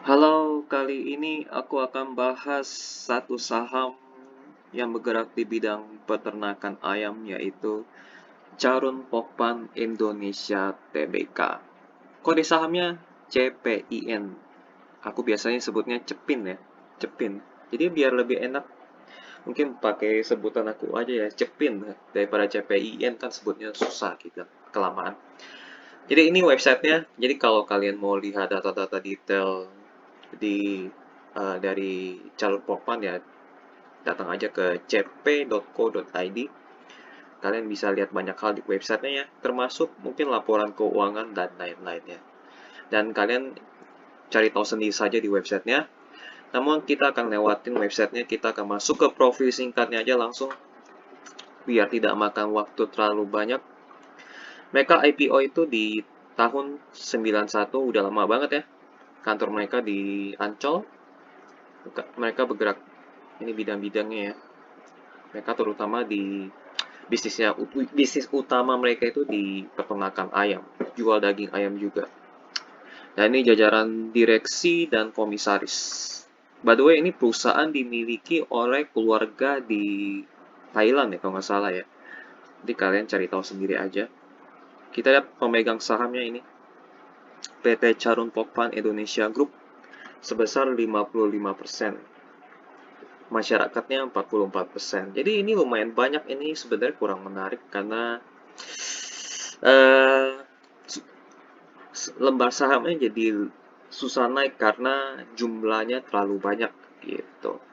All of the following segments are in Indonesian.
Halo, kali ini aku akan bahas satu saham yang bergerak di bidang peternakan ayam, yaitu Charun Pokpan Indonesia Tbk. Kode sahamnya CPIN. Aku biasanya sebutnya Cepin ya, Cepin. Jadi biar lebih enak, mungkin pakai sebutan aku aja ya, Cepin. Daripada CPIN kan sebutnya susah gitu, kelamaan. Jadi ini websitenya. Jadi kalau kalian mau lihat data-data detail di dari jalur Pokpan ya, datang aja ke cp.co.id. Kalian bisa lihat banyak hal di websitenya ya, termasuk mungkin laporan keuangan dan lain-lainnya. Dan kalian cari tahu sendiri saja di websitenya. Namun kita akan lewatin websitenya, kita akan masuk ke profil singkatnya aja langsung, biar tidak makan waktu terlalu banyak. Mereka IPO itu di tahun 91, udah lama banget ya. Kantor mereka di Ancol. Mereka bergerak, ini bidang-bidangnya ya. Mereka terutama di bisnis utama mereka itu di peternakan ayam, jual daging ayam juga. Dan ini jajaran direksi dan komisaris. By the way, ini perusahaan dimiliki oleh keluarga di Thailand ya kalau nggak salah ya. Jadi kalian cari tahu sendiri aja. Kita lihat pemegang sahamnya ini, PT Charun Pokpan Indonesia Group sebesar 55%. Masyarakatnya 44%. Jadi ini lumayan banyak, ini sebenarnya kurang menarik karena eh, lembar sahamnya jadi susah naik karena jumlahnya terlalu banyak gitu.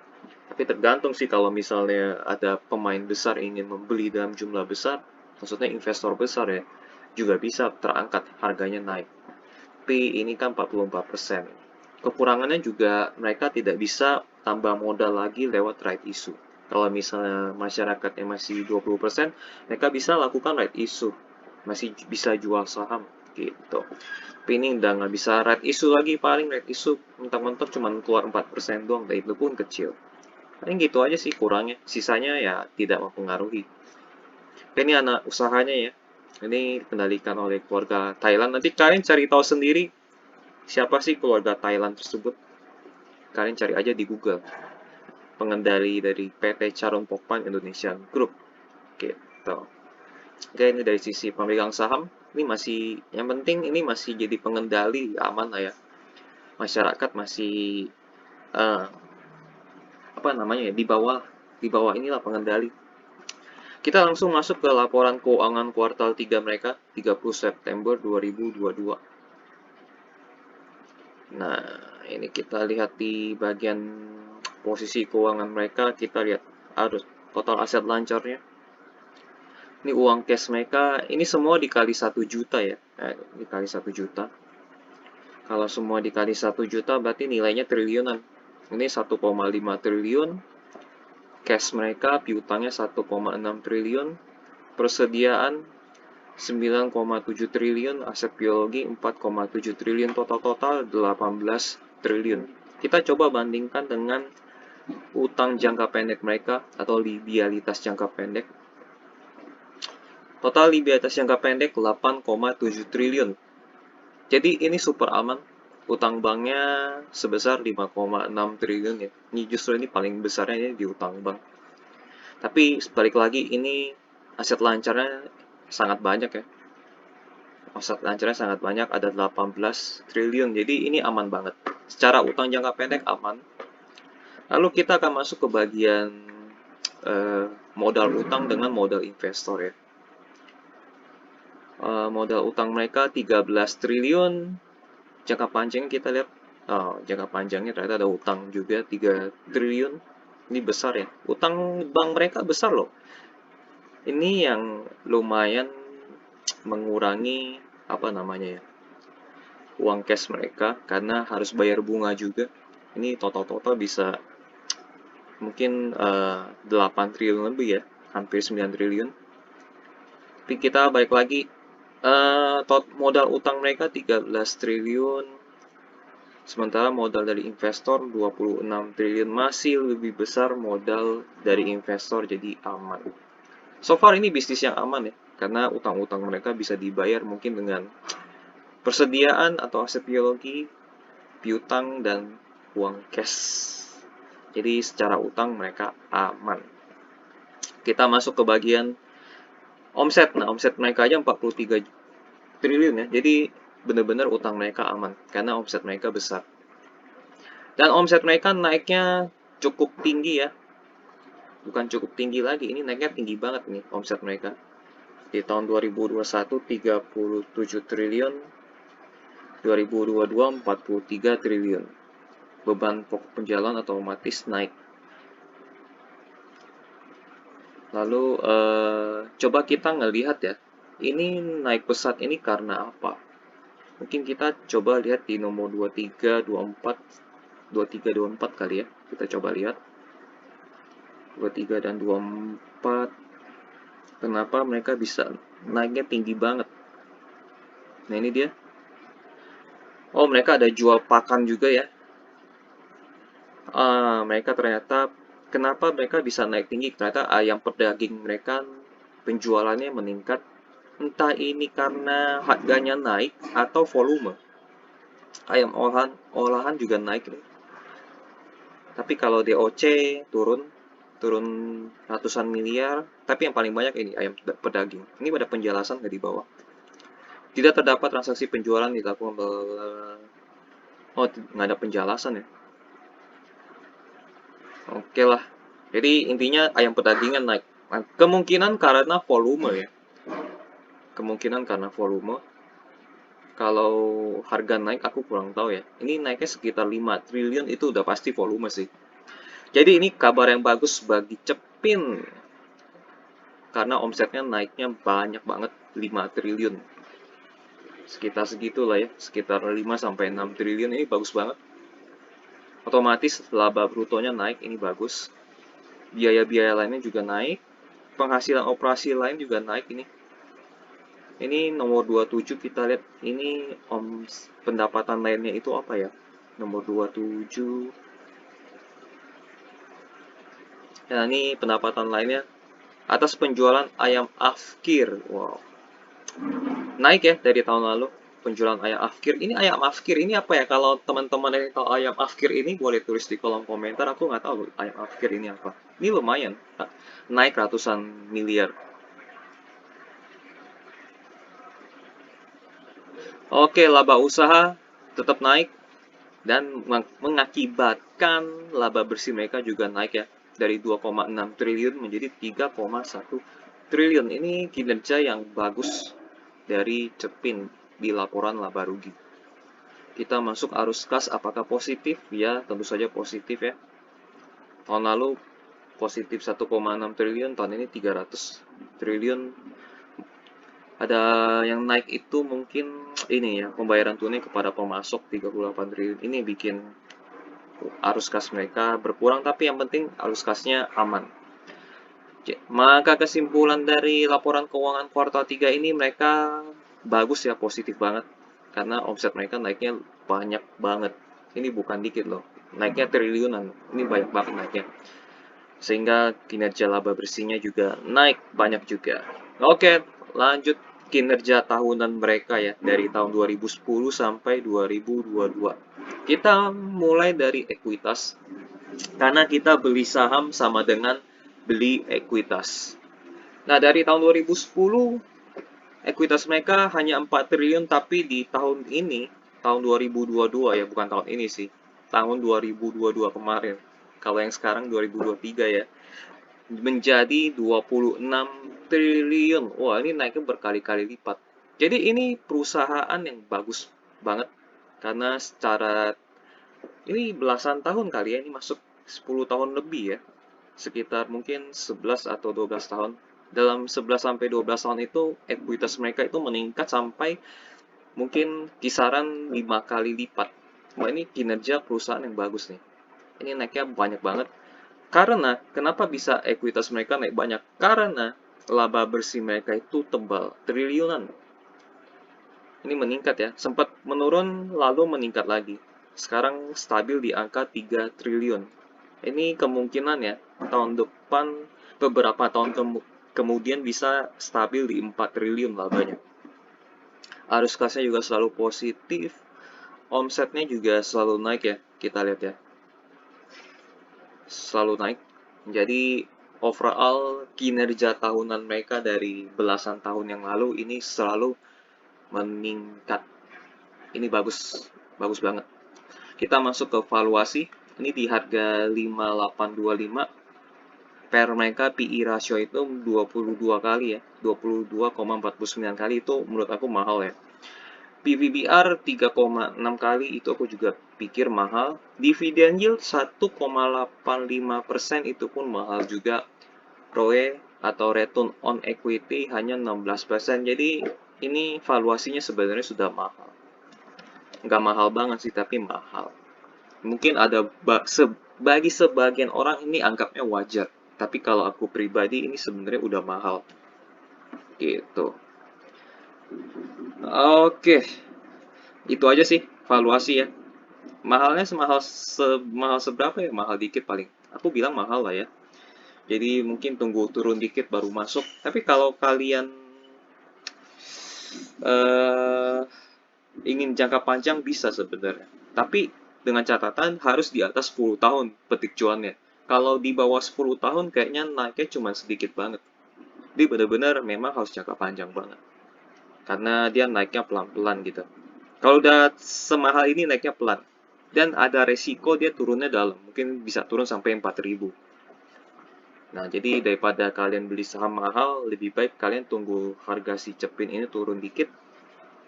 Tapi tergantung sih, kalau misalnya ada pemain besar ingin membeli dalam jumlah besar, maksudnya investor besar ya, juga bisa terangkat harganya naik. Tapi ini kan 44%. Kekurangannya juga mereka tidak bisa tambah modal lagi lewat right issue. Kalau misalnya masyarakatnya masih 20%, mereka bisa lakukan right issue. Masih bisa jual saham gitu. Tapi ini udah nggak bisa right issue lagi, paling right issue mentok-mentok cuma keluar 4% doang, dan itu pun kecil. Paling gitu aja sih kurangnya. Sisanya ya tidak mempengaruhi. Tapi ini anak usahanya ya. Ini dikendalikan oleh keluarga Thailand. Nanti kalian cari tahu sendiri siapa sih keluarga Thailand tersebut. Kalian cari aja di Google. Pengendali dari PT Charon Pokpan Indonesia Group. Gitu. Oke, ini dari sisi pemegang saham. Ini masih, yang penting ini masih jadi pengendali, aman lah ya. Masyarakat masih eh, apa namanya ya, di bawah inilah pengendali. Kita langsung masuk ke laporan keuangan kuartal 3 mereka, 30 September 2022. Nah, ini kita lihat di bagian posisi keuangan mereka, kita lihat harus total aset lancarnya. Ini uang cash mereka, ini semua dikali 1 juta ya. Dikali 1 juta. Kalau semua dikali 1 juta berarti nilainya triliunan. Ini 1,5 triliun. Cash mereka, piutangnya 1,6 triliun. Persediaan 9,7 triliun, aset biologi 4,7 triliun, total-total 18 triliun. Kita coba bandingkan dengan utang jangka pendek mereka atau liabilitas jangka pendek. Total liabilitas jangka pendek 8,7 triliun. Jadi ini super aman. Utang banknya sebesar 5,6 triliun ya. Ini justru ini paling besarnya ini di utang bank. Tapi balik lagi, ini aset lancarnya sangat banyak ya. Aset lancarnya sangat banyak, ada 18 triliun. Jadi ini aman banget. Secara utang jangka pendek aman. Lalu kita akan masuk ke bagian eh, modal utang dengan modal investor ya. Modal utang mereka 13 triliun. Jangka panjangnya kita lihat, jangka panjangnya ternyata ada utang juga 3 triliun. Ini besar ya. Utang bank mereka besar loh. Ini yang lumayan mengurangi apa namanya ya, uang cash mereka karena harus bayar bunga juga. Ini total-total bisa mungkin 8 triliun lebih ya, hampir 9 triliun. Tapi kita balik lagi, modal utang mereka 13 triliun, sementara modal dari investor 26 triliun, masih lebih besar modal dari investor, jadi aman. So far ini bisnis yang aman ya, karena utang-utang mereka bisa dibayar mungkin dengan persediaan atau aset biologi, piutang dan uang cash. Jadi secara utang mereka aman. Kita masuk ke bagian omset. Nah, omset mereka aja 43 triliun ya. Jadi benar-benar utang mereka aman karena omset mereka besar. Dan omset mereka naiknya cukup tinggi ya. Bukan cukup tinggi lagi, ini naiknya tinggi banget nih omset mereka. Di tahun 2021 37 triliun, 2022 43 triliun. Beban pokok penjualan otomatis naik. Lalu coba kita ngelihat ya, ini naik pesat ini karena apa? Mungkin kita coba lihat di nomor 23, 24, 23, 24 kali ya. Kita coba lihat 23 dan 24. Kenapa mereka bisa naiknya tinggi banget? Nah, ini dia. Oh, mereka ada jual pakan juga ya. Mereka ternyata kenapa mereka bisa naik tinggi? Ternyata ayam pedaging mereka penjualannya meningkat. Entah ini karena harganya naik atau volume. Ayam olahan juga naik nih. Tapi kalau DOC turun ratusan miliar. Tapi yang paling banyak ini ayam pedaging. Ini ada penjelasan di bawah. Tidak terdapat transaksi penjualan dilakukan. Oh, nggak ada penjelasan ya. Oke lah. Jadi intinya ayam pedagingan naik. Nah, kemungkinan karena volume ya. Kemungkinan karena volume. Kalau harga naik aku kurang tahu ya. Ini naiknya sekitar 5 triliun itu udah pasti volume sih. Jadi ini kabar yang bagus bagi Cepin. Karena omsetnya naiknya banyak banget 5 triliun. Sekitar segitulah ya. Sekitar 5 sampai 6 triliun ini bagus banget. Otomatis laba brutonya naik, ini bagus. Biaya-biaya lainnya juga naik. Penghasilan operasi lain juga naik ini. Ini nomor 27 kita lihat ini pendapatan lainnya itu apa ya? Nomor 27. Nah, ini pendapatan lainnya atas penjualan ayam afkir. Wow. Naik ya dari tahun lalu penjualan ayam afkir. Ini ayam afkir ini apa ya? Kalau teman-teman yang tahu ayam afkir ini boleh tulis di kolom komentar. Aku nggak tahu ayam afkir ini apa. Ini lumayan. Naik ratusan miliar. Oke, laba usaha tetap naik dan mengakibatkan laba bersih mereka juga naik ya dari 2,6 triliun menjadi 3,1 triliun. Ini kinerja yang bagus dari Cepin di laporan laba rugi. Kita masuk arus kas apakah positif? Ya, tentu saja positif ya. Tahun lalu positif 1,6 triliun, tahun ini 300 triliun. Ada yang naik itu mungkin ini ya, pembayaran tunai kepada pemasok 38 triliun. Ini bikin arus kas mereka berkurang, tapi yang penting arus kasnya aman. Maka kesimpulan dari laporan keuangan kuartal 3 ini mereka bagus ya, positif banget. Karena omset mereka naiknya banyak banget. Ini bukan dikit loh, naiknya triliunan. Ini banyak banget naiknya. Sehingga kinerja laba bersihnya juga naik banyak juga. Oke, lanjut kinerja tahunan mereka ya dari tahun 2010 sampai 2022. Kita mulai dari ekuitas karena kita beli saham sama dengan beli ekuitas. Nah, dari tahun 2010 ekuitas mereka hanya 4 triliun tapi di tahun ini, tahun 2022 ya, bukan tahun ini sih. Tahun 2022 kemarin. Kalau yang sekarang 2023 ya. Menjadi 26 triliun. Wah, ini naiknya berkali-kali lipat. Jadi ini perusahaan yang bagus banget karena secara ini belasan tahun kali ya, ini masuk 10 tahun lebih ya. Sekitar mungkin 11 atau 12 tahun. Dalam 11 sampai 12 tahun itu ekuitas mereka itu meningkat sampai mungkin kisaran 5 kali lipat. Wah, ini kinerja perusahaan yang bagus nih. Ini naiknya banyak banget. Karena kenapa bisa ekuitas mereka naik banyak? Karena laba bersih mereka itu tebal, triliunan. Ini meningkat ya, sempat menurun lalu meningkat lagi. Sekarang stabil di angka 3 triliun. Ini kemungkinan ya, tahun depan beberapa tahun kemudian bisa stabil di 4 triliun labanya. Arus kasnya juga selalu positif. Omsetnya juga selalu naik ya, kita lihat ya. Selalu naik. Jadi overall kinerja tahunan mereka dari belasan tahun yang lalu ini selalu meningkat. Ini bagus, bagus banget. Kita masuk ke valuasi. Ini di harga 5825 per mereka PE ratio itu 22 kali ya. 22,49 kali itu menurut aku mahal ya. PVBR 3,6 kali itu aku juga pikir mahal. Dividend yield 1,85% itu pun mahal juga. ROE atau return on equity hanya 16%. Jadi ini valuasinya sebenarnya sudah mahal. Nggak mahal banget sih, tapi mahal. Mungkin ada bagi sebagian orang ini anggapnya wajar. Tapi kalau aku pribadi ini sebenarnya udah mahal. Gitu. Oke, itu aja sih valuasi ya. Mahalnya semahal seberapa ya? Mahal dikit paling. Aku bilang mahal lah ya. Jadi mungkin tunggu turun dikit baru masuk. Tapi kalau kalian eh ingin jangka panjang bisa sebenarnya. Tapi dengan catatan harus di atas 10 tahun petik cuannya. Kalau di bawah 10 tahun kayaknya naiknya cuma sedikit banget. Jadi benar-benar memang harus jangka panjang banget. Karena dia naiknya pelan-pelan gitu. Kalau udah semahal ini naiknya pelan. Dan ada resiko dia turunnya dalam. Mungkin bisa turun sampai 4.000. Nah, jadi daripada kalian beli saham mahal, lebih baik kalian tunggu harga si Cepin ini turun dikit,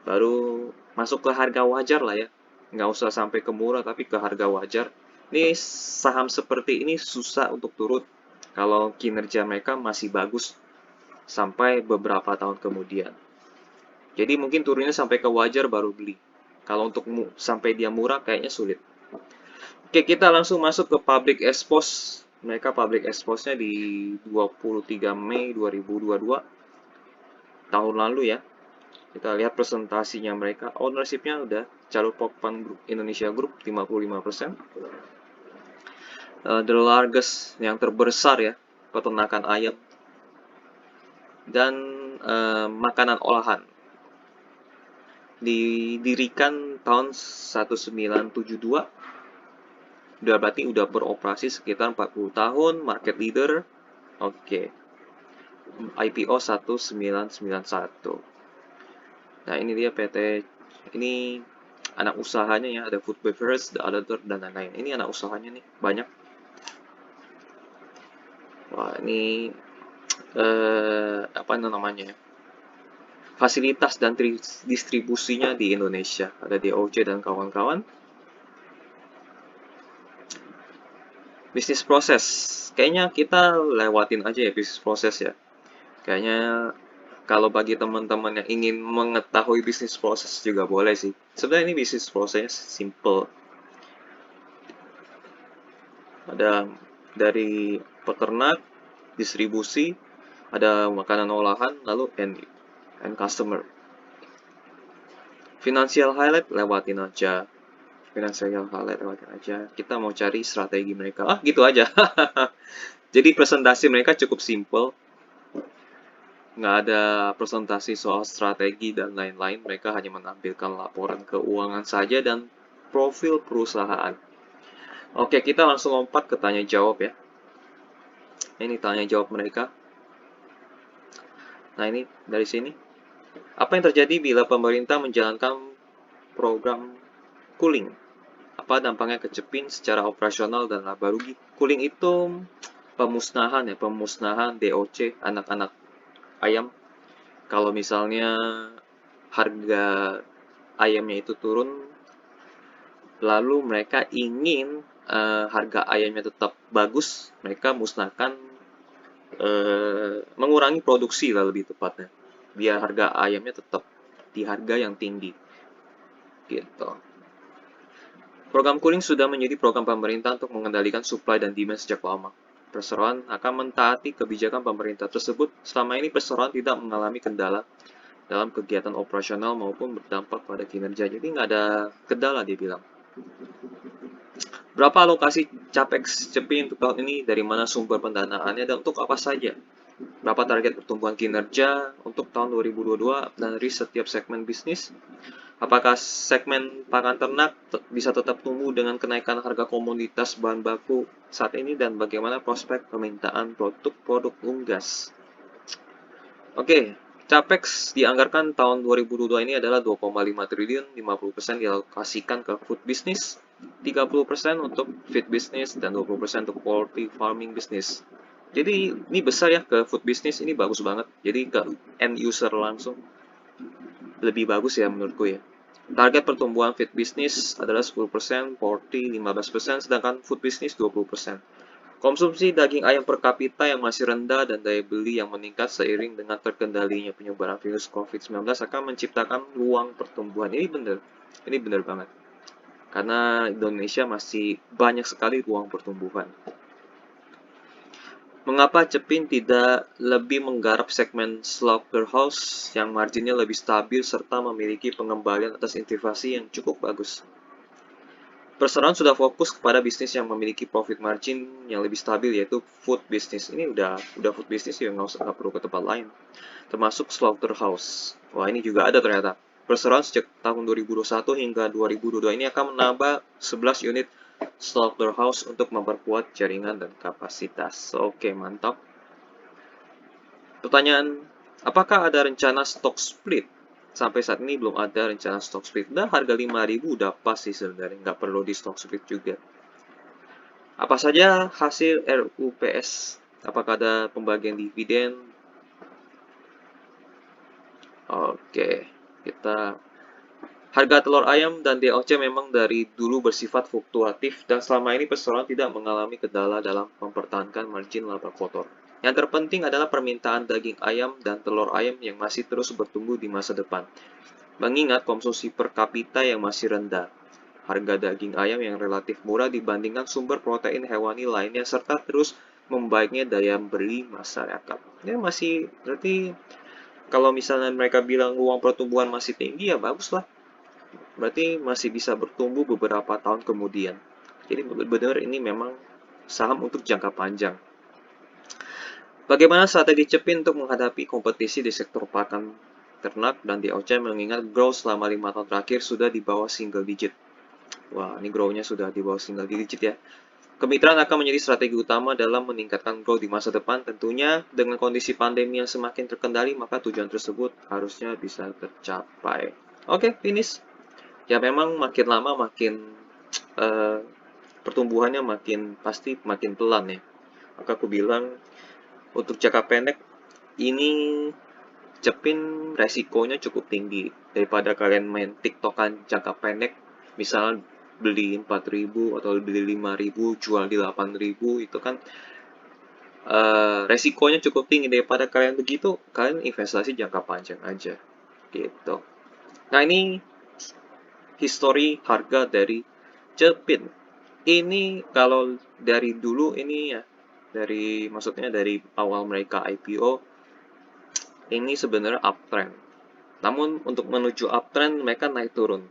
baru masuk ke harga wajar lah ya. Nggak usah sampai ke murah, tapi ke harga wajar. Ini saham seperti ini susah untuk turun kalau kinerja mereka masih bagus sampai beberapa tahun kemudian. Jadi mungkin turunnya sampai ke wajar baru beli. Kalau untuk sampai dia murah kayaknya sulit. Oke, kita langsung masuk ke public expose. Mereka public expose-nya di 23 Mei 2022 tahun lalu ya. Kita lihat presentasinya mereka. Ownership-nya udah Charles Pokpan Group, Indonesia Group 55%. The largest, yang terbesar ya, peternakan ayam. Dan makanan olahan. Didirikan tahun 1972. Udah berarti udah beroperasi sekitar 40 tahun, market leader. Oke. IPO 1991. Nah, ini dia PT, ini anak usahanya ya, ada Food Beverage, The Editor, dan lain-lain. Ini anak usahanya nih, banyak. Wah, ini apa namanya ya? Fasilitas dan distribusinya di Indonesia. Ada DOC dan kawan-kawan. Bisnis proses. Kayaknya kita lewatin aja ya bisnis proses ya. Kayaknya kalau bagi teman-teman yang ingin mengetahui bisnis proses juga boleh sih. Sebenarnya ini bisnis prosesnya simple. Ada dari peternak, distribusi, ada makanan olahan, lalu end customer. Financial highlight lewatin aja. Financial highlight lewatin aja. Kita mau cari strategi mereka. Ah, gitu aja. Jadi presentasi mereka cukup simple. Nggak ada presentasi soal strategi dan lain-lain. Mereka hanya menampilkan laporan keuangan saja dan profil perusahaan. Oke, kita langsung lompat ke tanya jawab ya. Ini tanya jawab mereka. Nah, ini dari sini. Apa yang terjadi bila pemerintah menjalankan program cooling? Apa dampaknya ke Cepin secara operasional dan laba rugi? Cooling itu pemusnahan ya, pemusnahan DOC anak-anak ayam. Kalau misalnya harga ayamnya itu turun, lalu mereka ingin harga ayamnya tetap bagus, mereka musnahkan, mengurangi produksi lah lebih tepatnya, biar harga ayamnya tetap di harga yang tinggi, gitu. Program cooling sudah menjadi program pemerintah untuk mengendalikan supply dan demand sejak lama. Perseroan akan mentaati kebijakan pemerintah tersebut. Selama ini perseroan tidak mengalami kendala dalam kegiatan operasional maupun berdampak pada kinerja. Jadi nggak ada kendala dia bilang. Berapa alokasi capex Cepin untuk tahun ini? Dari mana sumber pendanaannya dan untuk apa saja? Berapa target pertumbuhan kinerja untuk tahun 2022 dari setiap segmen bisnis? Apakah segmen pakan ternak bisa tetap tumbuh dengan kenaikan harga komoditas bahan baku saat ini dan bagaimana prospek permintaan produk-produk unggas? Oke, Capex dianggarkan tahun 2022 ini adalah 2,5 triliun, 50% dialokasikan ke food business, 30% untuk feed business, dan 20% untuk poultry farming business. Jadi ini besar ya ke food business, ini bagus banget. Jadi ke end user langsung lebih bagus ya menurutku ya. Target pertumbuhan feed business adalah 10%, poultry 15%, sedangkan food business 20%. Konsumsi daging ayam per kapita yang masih rendah dan daya beli yang meningkat seiring dengan terkendalinya penyebaran virus COVID-19 akan menciptakan ruang pertumbuhan. Ini benar banget. Karena Indonesia masih banyak sekali ruang pertumbuhan. Mengapa Cepin tidak lebih menggarap segmen slaughterhouse yang marginnya lebih stabil serta memiliki pengembalian atas investasi yang cukup bagus? Perseroan sudah fokus kepada bisnis yang memiliki profit margin yang lebih stabil, yaitu food business. Ini udah food business ya, nggak perlu ke tempat lain. Termasuk slaughterhouse. Wah, ini juga ada ternyata. Perseroan sejak tahun 2021 hingga 2022 ini akan menambah 11 unit slaughterhouse untuk memperkuat jaringan dan kapasitas. Oke, mantap. Pertanyaan, apakah ada rencana stock split? Sampai saat ini belum ada rencana stock split. Nah, harga 5.000 udah pas sih sebenarnya, nggak perlu di stock split juga. Apa saja hasil RUPS? Apakah ada pembagian dividen? Oke, kita harga telur ayam dan DOC memang dari dulu bersifat fluktuatif dan selama ini perseroan tidak mengalami kendala dalam mempertahankan margin laba kotor. Yang terpenting adalah permintaan daging ayam dan telur ayam yang masih terus bertumbuh di masa depan. Mengingat konsumsi per kapita yang masih rendah, harga daging ayam yang relatif murah dibandingkan sumber protein hewani lainnya serta terus membaiknya daya beli masyarakat. Ya masih berarti kalau misalnya mereka bilang ruang pertumbuhan masih tinggi ya baguslah. Berarti masih bisa bertumbuh beberapa tahun kemudian. Jadi benar-benar ini memang saham untuk jangka panjang. Bagaimana strategi Cepin untuk menghadapi kompetisi di sektor pakan ternak dan DOC mengingat growth selama 5 tahun terakhir sudah di bawah single digit. Wah, ini growth-nya sudah di bawah single digit ya. Kemitraan akan menjadi strategi utama dalam meningkatkan growth di masa depan. Tentunya dengan kondisi pandemi yang semakin terkendali, maka tujuan tersebut harusnya bisa tercapai. Oke, finish. Ya memang makin lama makin uh, pertumbuhannya pasti makin pelan ya. Maka aku bilang untuk jangka pendek ini Cepin resikonya cukup tinggi daripada kalian main tiktokan jangka pendek, misalnya beli 4.000 atau beli 5.000 jual di 8.000 itu kan resikonya cukup tinggi. Daripada kalian begitu, kalian investasi jangka panjang aja gitu. Nah, ini history harga dari Cepin. Ini kalau dari dulu ini ya, maksudnya dari awal mereka IPO, ini sebenarnya uptrend. Namun untuk menuju uptrend mereka naik turun.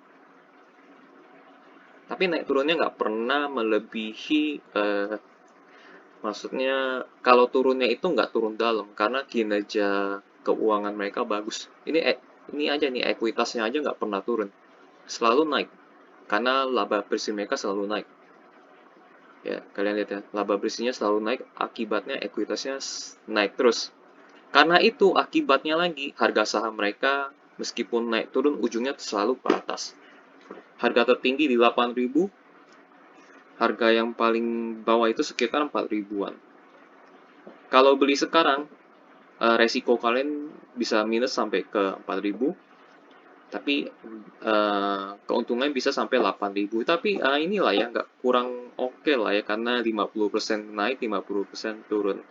Tapi naik turunnya nggak pernah melebihi, maksudnya kalau turunnya itu nggak turun dalam karena kinerja keuangan mereka bagus. Ini aja nih ekuitasnya aja nggak pernah turun, selalu naik karena laba bersih mereka selalu naik. Ya, kalian lihat ya, laba bersihnya selalu naik, akibatnya ekuitasnya naik terus. Karena itu akibatnya lagi harga saham mereka meskipun naik turun ujungnya selalu ke atas. Harga tertinggi di 8.000, harga yang paling bawah itu sekitar 4 ribuan. Kalau beli sekarang, resiko kalian bisa minus sampai ke 4.000, tapi keuntungan bisa sampai 8.000. Tapi inilah ya, nggak kurang oke lah ya, karena 50% naik, 50% turun.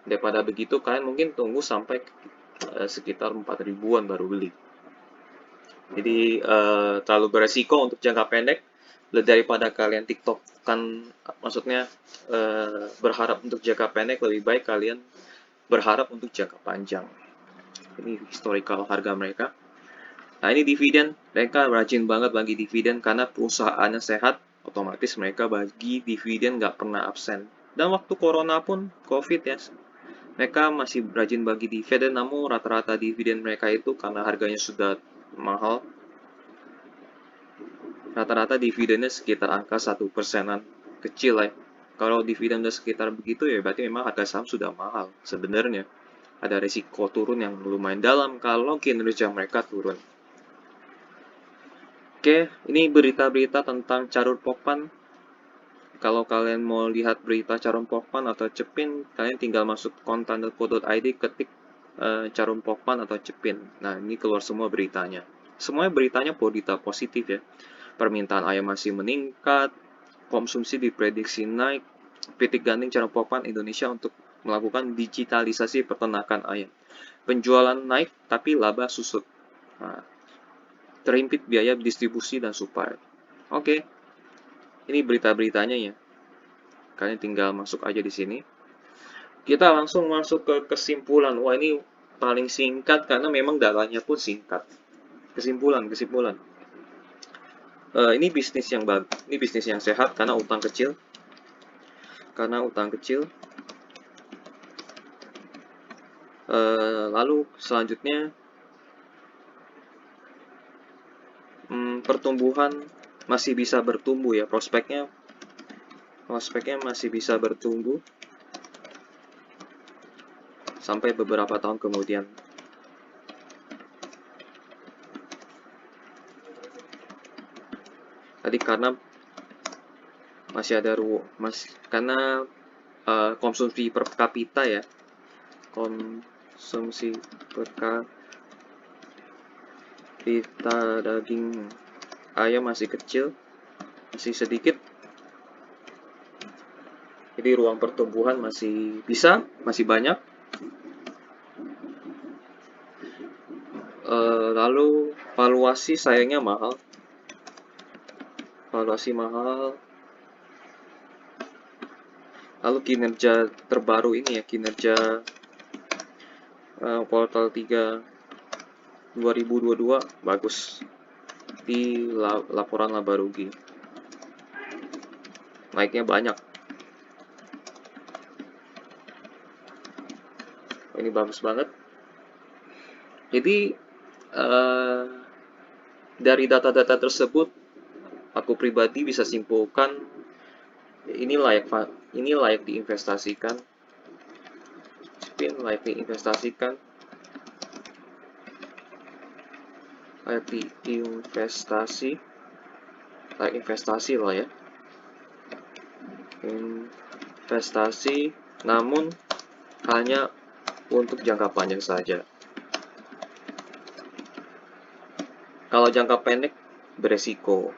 Daripada begitu, kalian mungkin tunggu sampai sekitar 4 ribuan baru beli. Jadi terlalu beresiko untuk jangka pendek. Daripada kalian TikTok kan, maksudnya berharap untuk jangka pendek, lebih baik kalian berharap untuk jangka panjang. Ini historical harga mereka. Nah, ini dividen, mereka rajin banget bagi dividen karena perusahaannya sehat, otomatis mereka bagi dividen nggak pernah absen. Dan waktu corona pun, covid ya, mereka masih rajin bagi dividen, namun rata-rata dividen mereka itu karena harganya sudah mahal, Rata-rata dividennya sekitar angka 1%-an kecil lah ya. Kalau dividennya sekitar begitu ya berarti memang harga saham sudah mahal sebenarnya. Ada risiko turun yang lumayan dalam kalau kinerja mereka turun. Oke, ini berita-berita tentang Carut Pokpan. Kalau kalian mau lihat berita Carun Pokpan atau Cepin, kalian tinggal masuk kontan.co.id, ketik Carun Pokpan atau Cepin. Nah, ini keluar semua beritanya. Semuanya beritanya berita positif ya. Permintaan ayam masih meningkat, konsumsi diprediksi naik, titik gandeng Carun Pokpan Indonesia untuk melakukan digitalisasi peternakan ayam. Penjualan naik tapi laba susut. Nah, terhimpit biaya distribusi dan supply. Oke, ini berita-beritanya ya. Kalian tinggal masuk aja di sini. Kita langsung masuk ke kesimpulan. Wah, ini paling singkat karena memang datanya pun singkat. Kesimpulan. Ini bisnis yang bagus. Ini bisnis yang sehat karena utang kecil. Lalu selanjutnya pertumbuhan masih bisa bertumbuh ya. Prospeknya masih bisa bertumbuh sampai beberapa tahun kemudian. Tadi karena masih ada karena konsumsi per kapita ya. Konsumsi per kapita daging ayam masih kecil, masih sedikit. Jadi ruang pertumbuhan masih banyak. Lalu valuasi sayangnya mahal. Lalu kinerja terbaru ini ya, kinerja kuartal 3 2022 bagus di laporan laba rugi. Naiknya banyak. Ini bagus banget. Jadi dari data-data tersebut aku pribadi bisa simpulkan ini layak diinvestasikan. Layak investasi lah ya. Investasi namun hanya untuk jangka panjang saja. Kalau jangka pendek beresiko.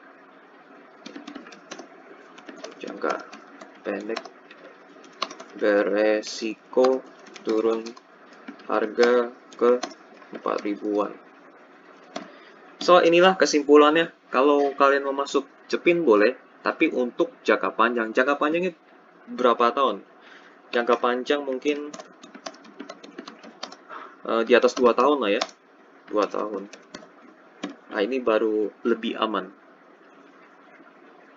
Turun harga ke 4 ribuan. So, inilah kesimpulannya. Kalau kalian mau masuk Cepin boleh, tapi untuk jangka panjang. Jangka panjangnya berapa tahun? Jangka panjang mungkin di atas 2 tahun lah ya. 2 tahun. Nah, ini baru lebih aman.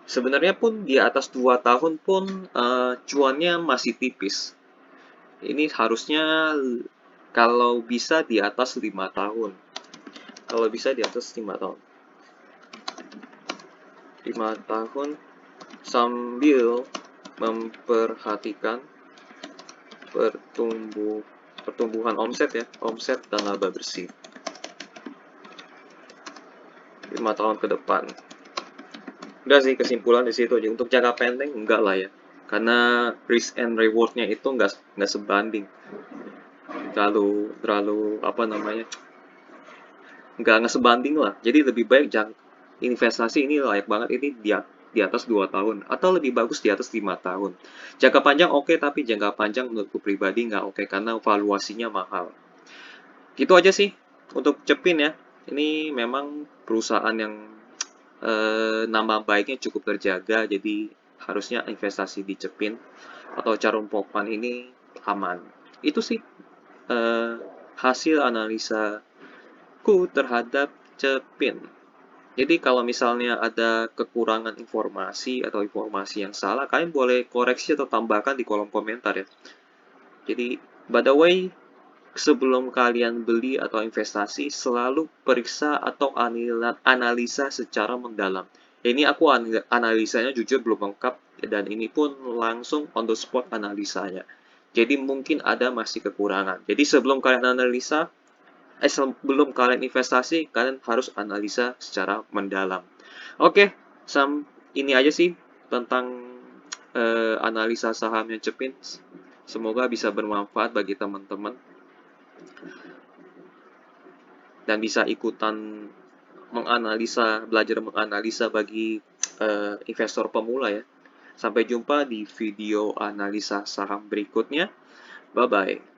Sebenarnya pun di atas 2 tahun pun cuannya masih tipis. Ini harusnya kalau bisa di atas 5 tahun. Kalau bisa di atas 5 tahun. 5 tahun sambil memperhatikan pertumbuhan omset ya, omset dan laba bersih. 5 tahun ke depan. Udah sih kesimpulan di situ aja. Untuk jangka pendek enggak lah ya. Karena risk and reward-nya itu enggak sebanding. Terlalu apa namanya? Enggak sebanding lah. Jadi lebih baik investasi ini layak banget ini di atas 2 tahun atau lebih bagus di atas 5 tahun. Jangka panjang oke, tapi jangka panjang menurutku pribadi nggak oke karena valuasinya mahal. Gitu aja sih untuk Cepin ya. Ini memang perusahaan yang nama baiknya cukup terjaga, jadi harusnya investasi di Cepin atau Carun Pokpan ini aman. Itu sih hasil analisaku terhadap Cepin. Jadi kalau misalnya ada kekurangan informasi atau informasi yang salah, kalian boleh koreksi atau tambahkan di kolom komentar ya. Jadi, by the way, sebelum kalian beli atau investasi, selalu periksa atau analisa secara mendalam. Ini aku analisanya jujur belum lengkap dan ini pun langsung on the spot analisanya. Jadi mungkin ada masih kekurangan. Jadi sebelum kalian analisa, sebelum kalian investasi, kalian harus analisa secara mendalam. Oke, ini aja sih tentang analisa saham yang Cepin. Semoga bisa bermanfaat bagi teman-teman dan bisa ikutan belajar menganalisa bagi investor pemula ya. Sampai jumpa di video analisa saham berikutnya. Bye-bye.